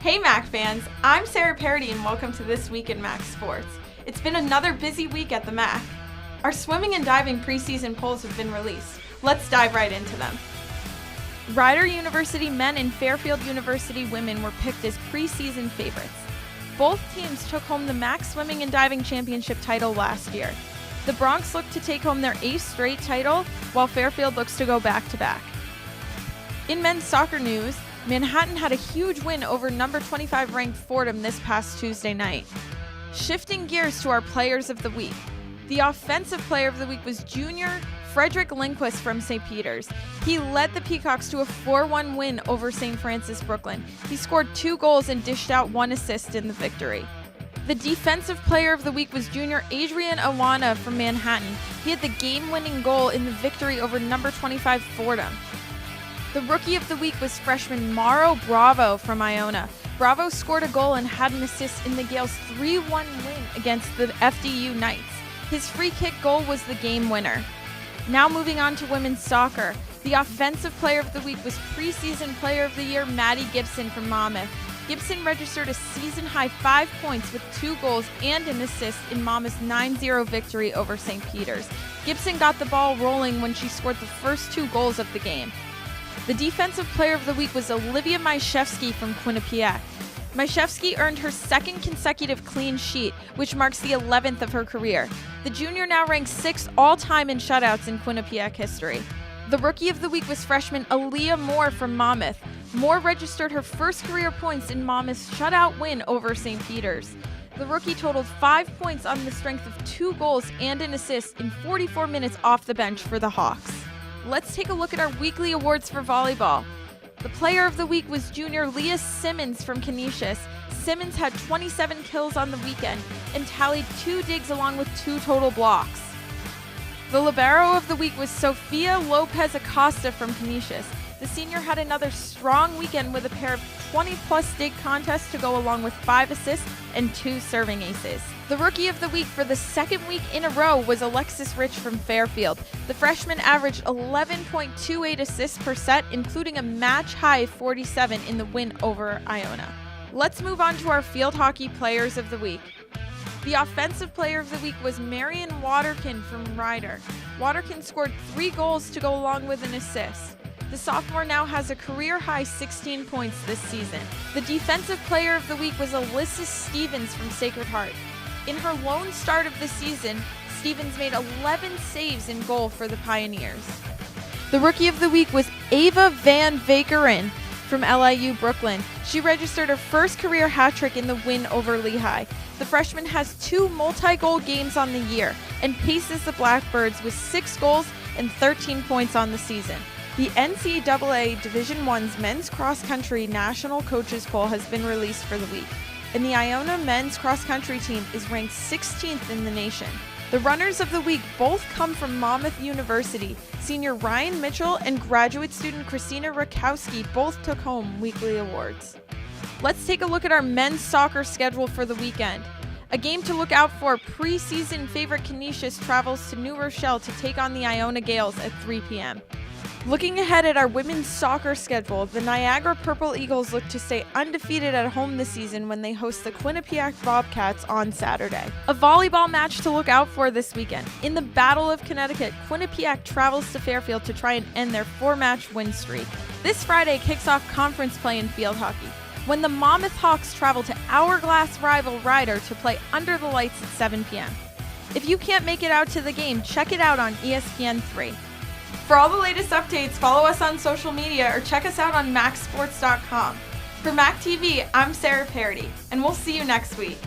Hey MAAC fans, I'm Sarah Parody and welcome to This Week in MAAC Sports. It's been another busy week at the MAAC. Our swimming and diving preseason polls have been released. Let's dive right into them. Rider University men and Fairfield University women were picked as preseason favorites. Both teams took home the MAAC swimming and diving championship title last year. The Broncs look to take home their 8th straight title, while Fairfield looks to go back-to-back. In men's soccer news, Manhattan had a huge win over number 25 ranked Fordham this past Tuesday night. Shifting gears to our players of the week. The offensive player of the week was junior Frederick Lindquist from St. Peter's. He led the Peacocks to a 4-1 win over St. Francis Brooklyn. He scored 2 goals and dished out 1 assist in the victory. The defensive player of the week was junior Adrian Awana from Manhattan. He had the game-winning goal in the victory over number 25 Fordham. The rookie of the week was freshman Mauro Bravo from Iona. Bravo scored a goal and had an assist in the Gales' 3-1 win against the FDU Knights. His free kick goal was the game winner. Now moving on to women's soccer. The offensive player of the week was preseason player of the year Maddie Gibson from Monmouth. Gibson registered a season-high 5 points with 2 goals and an assist in Monmouth's 9-0 victory over St. Peter's. Gibson got the ball rolling when she scored the first 2 goals of the game. The defensive player of the week was Olivia Majszewski from Quinnipiac. Majszewski earned her 2nd consecutive clean sheet, which marks the 11th of her career. The junior now ranks 6th all-time in shutouts in Quinnipiac history. The rookie of the week was freshman Aaliyah Moore from Monmouth. Moore registered her first career points in Monmouth's shutout win over St. Peter's. The rookie totaled 5 points on the strength of 2 goals and an assist in 44 minutes off the bench for the Hawks. Let's take a look at our weekly awards for volleyball. The player of the week was junior Leah Simmons from Canisius. Simmons had 27 kills on the weekend and tallied 2 digs along with 2 total blocks. The libero of the week was Sofia Lopez Acosta from Canisius. The senior had another strong weekend with a pair of 20-plus dig contests to go along with 5 assists and 2 serving aces. The rookie of the week for the 2nd week in a row was Alexis Rich from Fairfield. The freshman averaged 11.28 assists per set, including a match-high 47 in the win over Iona. Let's move on to our field hockey players of the week. The offensive player of the week was Marion Waterkin from Rider. Waterkin scored 3 goals to go along with an assist. The sophomore now has a career-high 16 points this season. The defensive player of the week was Alyssa Stevens from Sacred Heart. In her lone start of the season, Stevens made 11 saves in goal for the Pioneers. The rookie of the week was Ava Van Vakeren from LIU Brooklyn. She registered her first career hat trick in the win over Lehigh. The freshman has 2 multi-goal games on the year and paces the Blackbirds with 6 goals and 13 points on the season. The NCAA Division I's men's cross-country national coaches poll has been released for the week, and the Iona men's cross-country team is ranked 16th in the nation. The runners of the week both come from Monmouth University. Senior Ryan Mitchell and graduate student Christina Rakowski both took home weekly awards. Let's take a look at our men's soccer schedule for the weekend. A game to look out for: preseason favorite Canisius travels to New Rochelle to take on the Iona Gales at 3 p.m. Looking ahead at our women's soccer schedule, the Niagara Purple Eagles look to stay undefeated at home this season when they host the Quinnipiac Bobcats on Saturday. A volleyball match to look out for this weekend. In the Battle of Connecticut, Quinnipiac travels to Fairfield to try and end their 4-match win streak. This Friday kicks off conference play in field hockey, when the Monmouth Hawks travel to hourglass rival Rider to play under the lights at 7 p.m. If you can't make it out to the game, check it out on ESPN3. For all the latest updates, follow us on social media or check us out on MAACsports.com. For MAAC TV, I'm Sarah Parody, and we'll see you next week.